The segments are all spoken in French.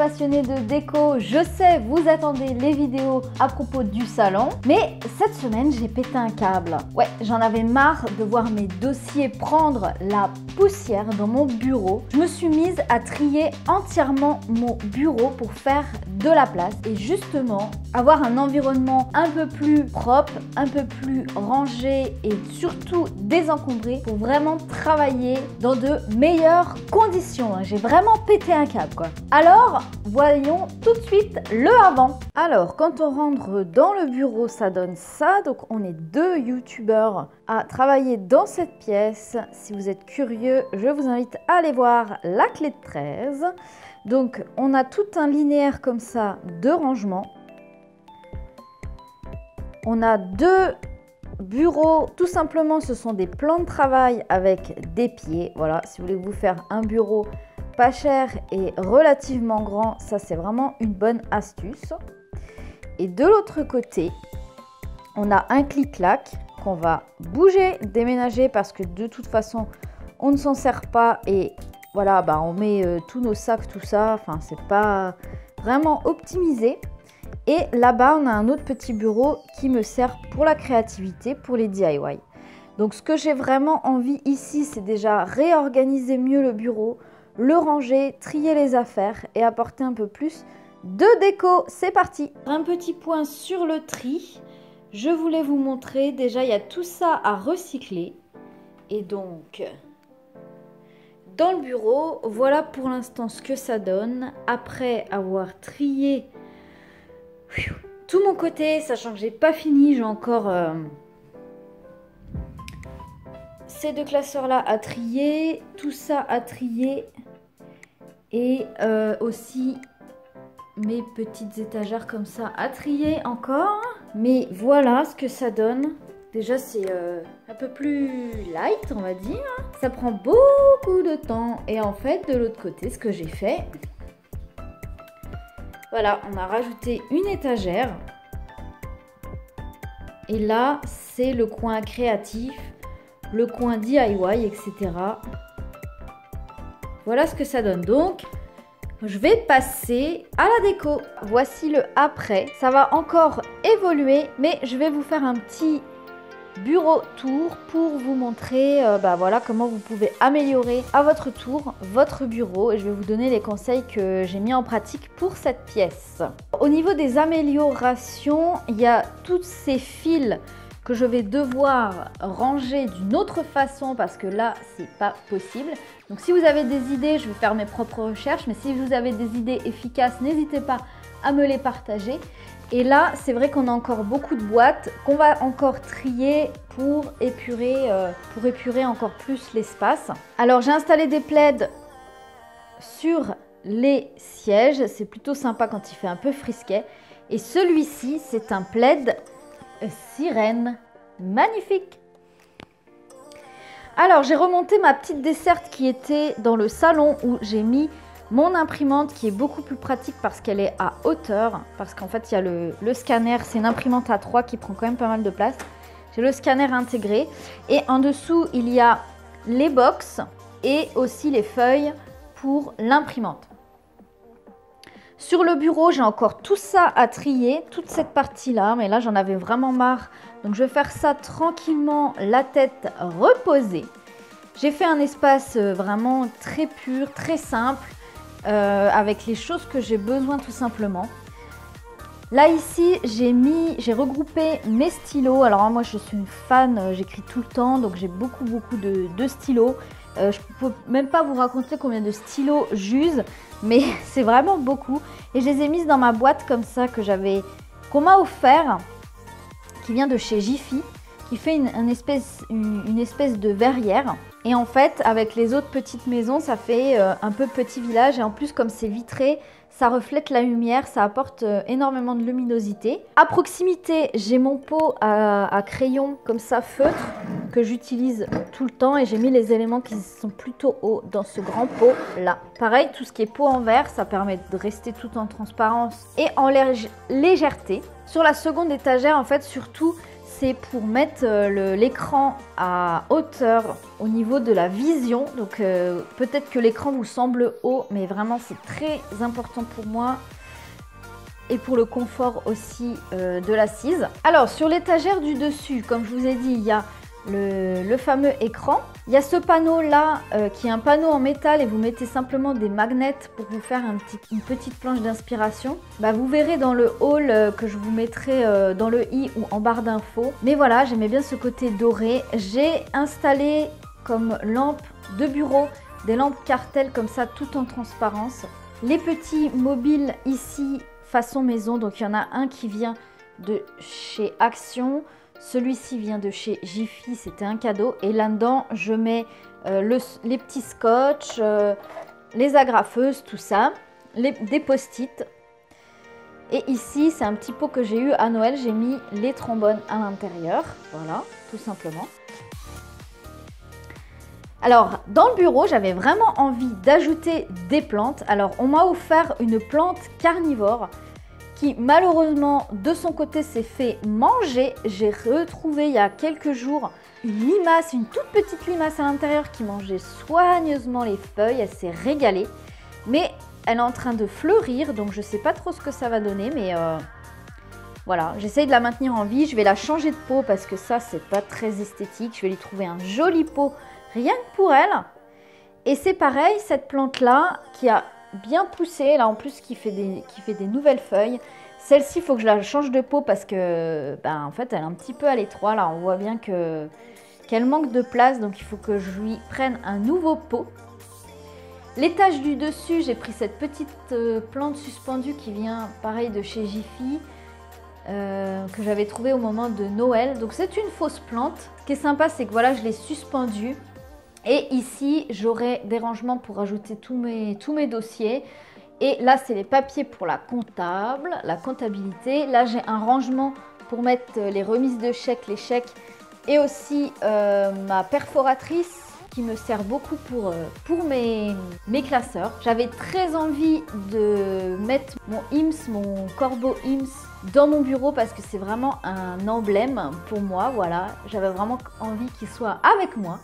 passionnés de déco, je sais, vous attendez les vidéos à propos du salon, mais cette semaine, j'ai pété un câble. Ouais, j'en avais marre de voir mes dossiers prendre la poussière dans mon bureau. Je me suis mise à trier entièrement mon bureau pour faire de la place et justement avoir un environnement un peu plus propre, un peu plus rangé et surtout désencombré pour vraiment travailler dans de meilleures conditions. J'ai vraiment pété un câble quoi. Alors, voyons tout de suite le avant. Alors, quand on rentre dans le bureau, ça donne ça. Donc, on est 2 youtubeurs à travailler dans cette pièce. Si vous êtes curieux, je vous invite à aller voir la clé de 13. Donc, on a tout un linéaire comme ça de rangement. On a 2 bureaux, tout simplement, ce sont des plans de travail avec des pieds. Voilà, si vous voulez vous faire un bureau pas cher et relativement grand, ça c'est vraiment une bonne astuce. Et de l'autre côté, on a un clic-clac qu'on va bouger, déménager parce que de toute façon, on ne s'en sert pas et voilà, bah, on met tous nos sacs, tout ça. Enfin, c'est pas vraiment optimisé. Et là-bas, on a un autre petit bureau qui me sert pour la créativité, pour les DIY. Donc, ce que j'ai vraiment envie ici, c'est déjà réorganiser mieux le bureau, le ranger, trier les affaires et apporter un peu plus de déco. C'est parti! Un petit point sur le tri. Je voulais vous montrer, déjà, il y a tout ça à recycler. Et donc, dans le bureau, voilà pour l'instant ce que ça donne. Après avoir trié tout mon côté, sachant que j'ai pas fini, j'ai encore ces 2 classeurs là à trier, tout ça à trier et aussi mes petites étagères comme ça à trier encore. Mais voilà ce que ça donne. Déjà c'est un peu plus light on va dire. Ça prend beaucoup de temps et en fait de l'autre côté ce que j'ai fait, voilà, on a rajouté une étagère. Et là, c'est le coin créatif, le coin DIY, etc. Voilà ce que ça donne. Donc, je vais passer à la déco. Voici le après. Ça va encore évoluer, mais je vais vous faire un petit bureau tour pour vous montrer voilà, comment vous pouvez améliorer à votre tour votre bureau et je vais vous donner les conseils que j'ai mis en pratique pour cette pièce. Au niveau des améliorations, il y a tous ces fils que je vais devoir ranger d'une autre façon parce que là c'est pas possible. Donc si vous avez des idées, je vais faire mes propres recherches, mais si vous avez des idées efficaces, n'hésitez pas à me les partager. Et là, c'est vrai qu'on a encore beaucoup de boîtes qu'on va encore trier pour épurer encore plus l'espace. Alors, j'ai installé des plaids sur les sièges. C'est plutôt sympa quand il fait un peu frisquet. Et celui-ci, c'est un plaid sirène. Magnifique! Alors, j'ai remonté ma petite desserte qui était dans le salon où j'ai mis mon imprimante qui est beaucoup plus pratique parce qu'elle est à hauteur. Parce qu'en fait, il y a le scanner. C'est une imprimante A3 qui prend quand même pas mal de place. J'ai le scanner intégré. Et en dessous, il y a les box et aussi les feuilles pour l'imprimante. Sur le bureau, j'ai encore tout ça à trier. Toute cette partie-là. Mais là, j'en avais vraiment marre. Donc, je vais faire ça tranquillement, la tête reposée. J'ai fait un espace vraiment très pur, très simple. Avec les choses que j'ai besoin tout simplement. Là ici j'ai regroupé mes stylos. Alors moi je suis une fan, j'écris tout le temps donc j'ai beaucoup de stylos. Je ne peux même pas vous raconter combien de stylos j'use, mais c'est vraiment beaucoup. Et je les ai mises dans ma boîte comme ça qu'on m'a offert, qui vient de chez Jiffy, qui fait une espèce de verrière. Et en fait, avec les autres petites maisons, ça fait un peu petit village. Et en plus, comme c'est vitré, ça reflète la lumière, ça apporte énormément de luminosité. À proximité, j'ai mon pot à crayon, comme ça, feutre, que j'utilise tout le temps. Et j'ai mis les éléments qui sont plutôt hauts dans ce grand pot là. Pareil, tout ce qui est pot en verre, ça permet de rester tout en transparence et en légèreté. Sur la seconde étagère, en fait, surtout, c'est pour mettre l'écran à hauteur au niveau de la vision. Donc peut-être que l'écran vous semble haut, mais vraiment c'est très important pour moi. Et pour le confort aussi de l'assise. Alors sur l'étagère du dessus, comme je vous ai dit, il y a le fameux écran. Il y a ce panneau là qui est un panneau en métal et vous mettez simplement des magnets pour vous faire une petite planche d'inspiration. Bah, vous verrez dans le haul que je vous mettrai dans le i ou en barre d'infos. Mais voilà, j'aimais bien ce côté doré. J'ai installé comme lampe de bureau des lampes cartel comme ça tout en transparence. Les petits mobiles ici façon maison, donc il y en a un qui vient de chez Action. Celui-ci vient de chez Jiffy, c'était un cadeau. Et là-dedans, je mets les petits scotch, les agrafeuses, tout ça, des post-it. Et ici, c'est un petit pot que j'ai eu à Noël. J'ai mis les trombones à l'intérieur. Voilà, tout simplement. Alors, dans le bureau, j'avais vraiment envie d'ajouter des plantes. Alors, on m'a offert une plante carnivore qui malheureusement de son côté s'est fait manger. J'ai retrouvé il y a quelques jours une limace, une toute petite limace à l'intérieur qui mangeait soigneusement les feuilles. Elle s'est régalée, mais elle est en train de fleurir, donc je ne sais pas trop ce que ça va donner, mais voilà, j'essaye de la maintenir en vie. Je vais la changer de pot parce que ça c'est pas très esthétique. Je vais lui trouver un joli pot rien que pour elle. Et c'est pareil, cette plante là qui a bien poussé, là en plus qui fait des nouvelles feuilles. Celle-ci, il faut que je la change de pot parce que en fait elle est un petit peu à l'étroit. Là on voit bien qu'elle manque de place, donc il faut que je lui prenne un nouveau pot. L'étage du dessus, j'ai pris cette petite plante suspendue qui vient pareil de chez Jiffy, que j'avais trouvé au moment de Noël. Donc c'est une fausse plante. Ce qui est sympa, c'est que voilà, je l'ai suspendue. Et ici, j'aurai des rangements pour ajouter tous mes dossiers. Et là, c'est les papiers pour la comptabilité. Là, j'ai un rangement pour mettre les remises de chèques, les chèques. Et aussi ma perforatrice qui me sert beaucoup pour mes classeurs. J'avais très envie de mettre mon IMSS, mon corbeau IMSS dans mon bureau parce que c'est vraiment un emblème pour moi. Voilà, j'avais vraiment envie qu'il soit avec moi.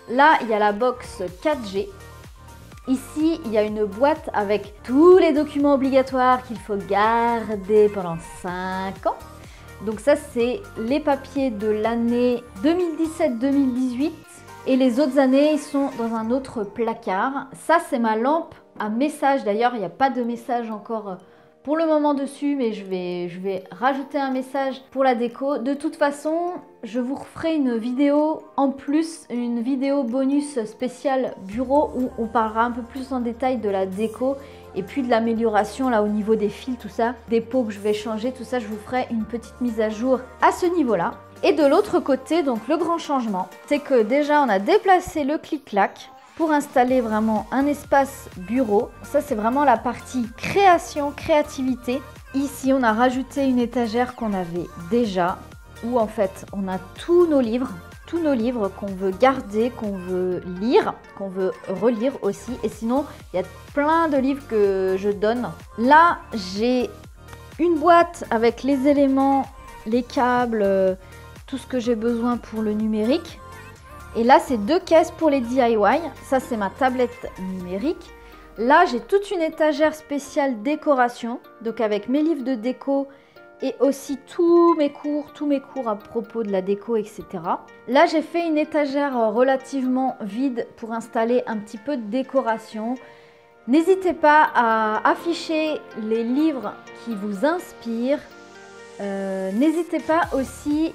Là, il y a la box 4G. Ici, il y a une boîte avec tous les documents obligatoires qu'il faut garder pendant 5 ans. Donc ça, c'est les papiers de l'année 2017-2018. Et les autres années, ils sont dans un autre placard. Ça, c'est ma lampe à message. D'ailleurs, il n'y a pas de message encore pour le moment dessus, mais je vais rajouter un message pour la déco. De toute façon, je vous referai une vidéo en plus, une vidéo bonus spéciale bureau où on parlera un peu plus en détail de la déco et puis de l'amélioration là au niveau des fils, tout ça, des pots que je vais changer, tout ça, je vous ferai une petite mise à jour à ce niveau-là. Et de l'autre côté, donc le grand changement, c'est que déjà on a déplacé le clic-clac pour installer vraiment un espace bureau. Ça, c'est vraiment la partie création, créativité. Ici, on a rajouté une étagère qu'on avait déjà, où en fait, on a tous nos livres qu'on veut garder, qu'on veut lire, qu'on veut relire aussi. Et sinon, il y a plein de livres que je donne. Là, j'ai une boîte avec les éléments, les câbles, tout ce que j'ai besoin pour le numérique. Et là, c'est 2 caisses pour les DIY. Ça, c'est ma tablette numérique. Là, j'ai toute une étagère spéciale décoration. Donc, avec mes livres de déco et aussi tous mes cours à propos de la déco, etc. Là, j'ai fait une étagère relativement vide pour installer un petit peu de décoration. N'hésitez pas à afficher les livres qui vous inspirent. N'hésitez pas aussi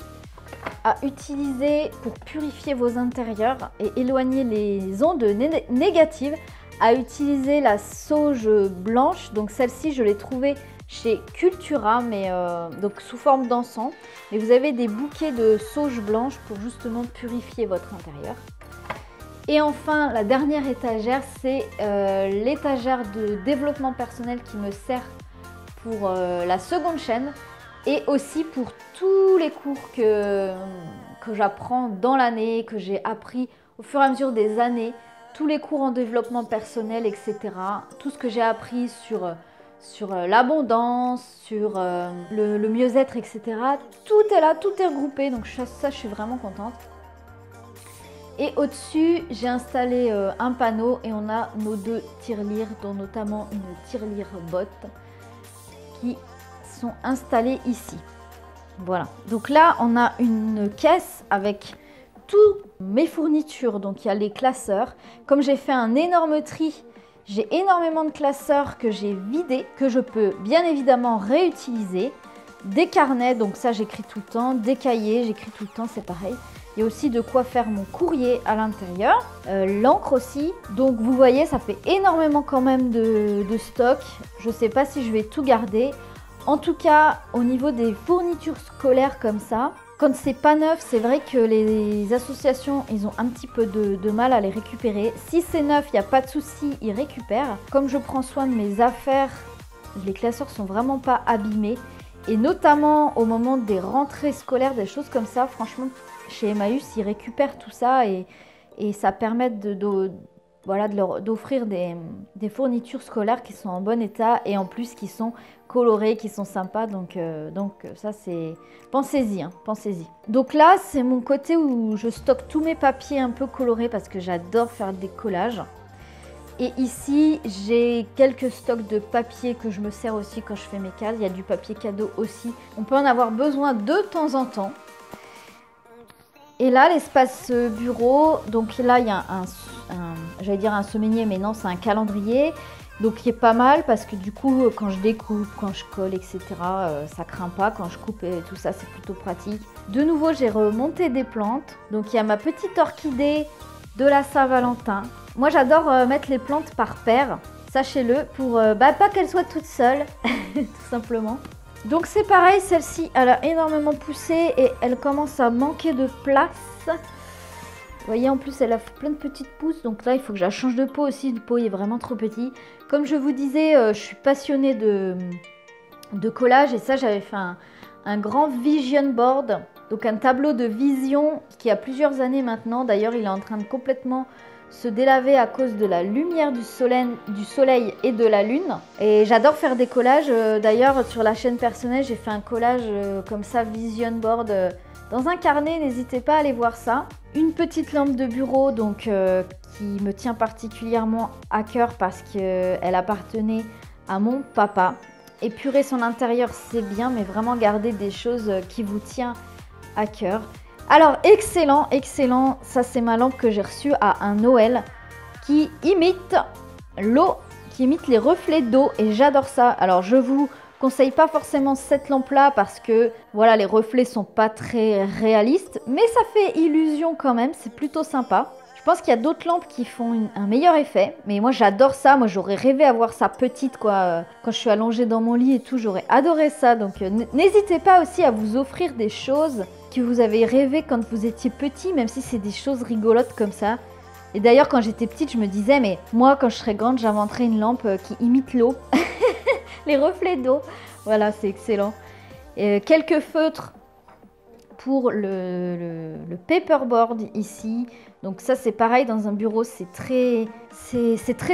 à utiliser pour purifier vos intérieurs et éloigner les ondes négatives, à utiliser la sauge blanche. Donc celle-ci, je l'ai trouvée chez Cultura, mais donc sous forme d'encens. Mais vous avez des bouquets de sauge blanche pour justement purifier votre intérieur. Et enfin, la dernière étagère, c'est l'étagère de développement personnel qui me sert pour la seconde chaîne. Et aussi pour tous les cours que j'apprends dans l'année, que j'ai appris au fur et à mesure des années, tous les cours en développement personnel, etc. Tout ce que j'ai appris sur l'abondance, sur le mieux-être, etc. Tout est là, tout est regroupé, donc ça je suis vraiment contente. Et au-dessus, j'ai installé un panneau et on a nos 2 tirelires, dont notamment une tirelire botte qui sont installées ici. Voilà, donc là on a une caisse avec toutes mes fournitures, donc il y a les classeurs. Comme j'ai fait un énorme tri, j'ai énormément de classeurs que j'ai vidés, que je peux bien évidemment réutiliser. Des carnets, donc ça j'écris tout le temps, des cahiers, j'écris tout le temps, c'est pareil. Il y a aussi de quoi faire mon courrier à l'intérieur, l'encre aussi. Donc vous voyez, ça fait énormément quand même de stock. Je ne sais pas si je vais tout garder. En tout cas, au niveau des fournitures scolaires comme ça, quand c'est pas neuf, c'est vrai que les associations, ils ont un petit peu de mal à les récupérer. Si c'est neuf, il n'y a pas de souci, ils récupèrent. Comme je prends soin de mes affaires, les classeurs sont vraiment pas abîmés. Et notamment au moment des rentrées scolaires, des choses comme ça, franchement, chez Emmaüs, ils récupèrent tout ça et ça permet voilà, d'offrir des fournitures scolaires qui sont en bon état et en plus qui sont colorées, qui sont sympas. Donc ça, c'est... Pensez-y, hein, pensez-y. Donc là, c'est mon côté où je stocke tous mes papiers un peu colorés parce que j'adore faire des collages. Et ici, j'ai quelques stocks de papier que je me sers aussi quand je fais mes cases. Il y a du papier cadeau aussi. On peut en avoir besoin de temps en temps. Et là, l'espace bureau, donc là, il y a j'allais dire un semainier, mais non, c'est un calendrier. Donc, qui est pas mal parce que du coup, quand je découpe, quand je colle, etc., ça craint pas. Quand je coupe et tout ça, c'est plutôt pratique. De nouveau, j'ai remonté des plantes. Donc, il y a ma petite orchidée de la Saint-Valentin. Moi, j'adore mettre les plantes par paire, sachez-le, pour pas qu'elles soient toutes seules, tout simplement. Donc c'est pareil, celle-ci, elle a énormément poussé et elle commence à manquer de place. Vous voyez, en plus, elle a plein de petites pousses. Donc là, il faut que je la change de pot aussi. Le pot est vraiment trop petit. Comme je vous disais, je suis passionnée de collage. Et ça, j'avais fait un grand vision board. Donc un tableau de vision qui a plusieurs années maintenant. D'ailleurs, il est en train de complètement se délaver à cause de la lumière du soleil et de la lune. Et j'adore faire des collages. D'ailleurs, sur la chaîne personnelle, j'ai fait un collage comme ça, vision board, dans un carnet. N'hésitez pas à aller voir ça. Une petite lampe de bureau donc qui me tient particulièrement à cœur parce qu'elle appartenait à mon papa. Épurer son intérieur, c'est bien, mais vraiment garder des choses qui vous tiennent à cœur. Alors, excellent, excellent. Ça, c'est ma lampe que j'ai reçue à un Noël qui imite l'eau, qui imite les reflets d'eau et j'adore ça. Alors, je vous conseille pas forcément cette lampe-là parce que, voilà, les reflets sont pas très réalistes, mais ça fait illusion quand même, c'est plutôt sympa. Je pense qu'il y a d'autres lampes qui font un meilleur effet, mais moi j'adore ça. Moi j'aurais rêvé avoir ça petite quoi, quand je suis allongée dans mon lit et tout, j'aurais adoré ça. Donc n'hésitez pas aussi à vous offrir des choses que vous avez rêvé quand vous étiez petit, même si c'est des choses rigolotes comme ça. Et d'ailleurs quand j'étais petite, je me disais mais moi quand je serai grande, j'inventerai une lampe qui imite l'eau, les reflets d'eau. Voilà, c'est excellent. Quelques feutres pour le paperboard ici. Donc ça c'est pareil, dans un bureau c'est très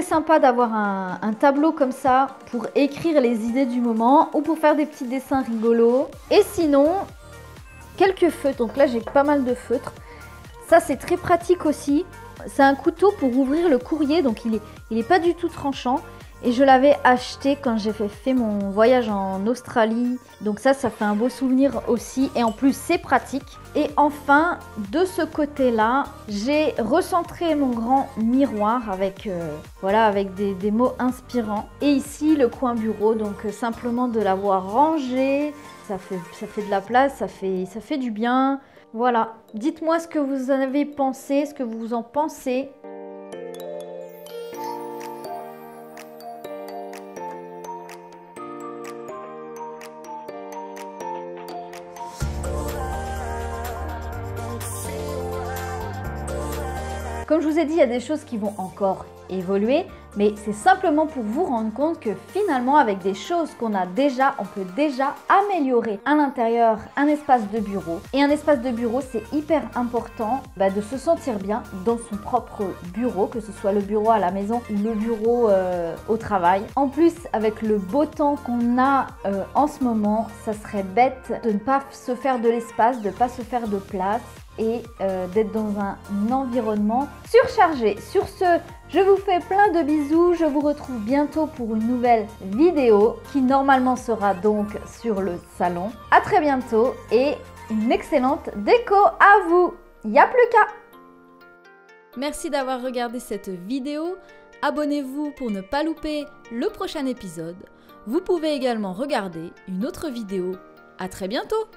sympa d'avoir un tableau comme ça pour écrire les idées du moment ou pour faire des petits dessins rigolos. Et sinon, quelques feutres. Donc là j'ai pas mal de feutres. Ça c'est très pratique aussi. C'est un couteau pour ouvrir le courrier, donc il est pas du tout tranchant. Et je l'avais acheté quand j'ai fait mon voyage en Australie. Donc ça fait un beau souvenir aussi. Et en plus, c'est pratique. Et enfin, de ce côté-là, j'ai recentré mon grand miroir avec, voilà, avec des mots inspirants. Et ici, le coin bureau. Donc simplement de l'avoir rangé. Ça fait de la place, ça fait du bien. Voilà. Dites-moi ce que vous en avez pensé, ce que vous en pensez. Comme je vous ai dit, il y a des choses qui vont encore évoluer, mais c'est simplement pour vous rendre compte que finalement avec des choses qu'on a déjà, on peut déjà améliorer un intérieur, un espace de bureau. Et un espace de bureau, c'est hyper important de se sentir bien dans son propre bureau, que ce soit le bureau à la maison ou le bureau au travail. En plus, avec le beau temps qu'on a en ce moment, ça serait bête de ne pas se faire de l'espace, de ne pas se faire de place et d'être dans un environnement surchargé. Sur ce, je vous fais plein de bisous, je vous retrouve bientôt pour une nouvelle vidéo qui normalement sera donc sur le salon. À très bientôt et une excellente déco à vous. Y'a plus qu'à. Merci d'avoir regardé cette vidéo. Abonnez-vous pour ne pas louper le prochain épisode. Vous pouvez également regarder une autre vidéo. À très bientôt!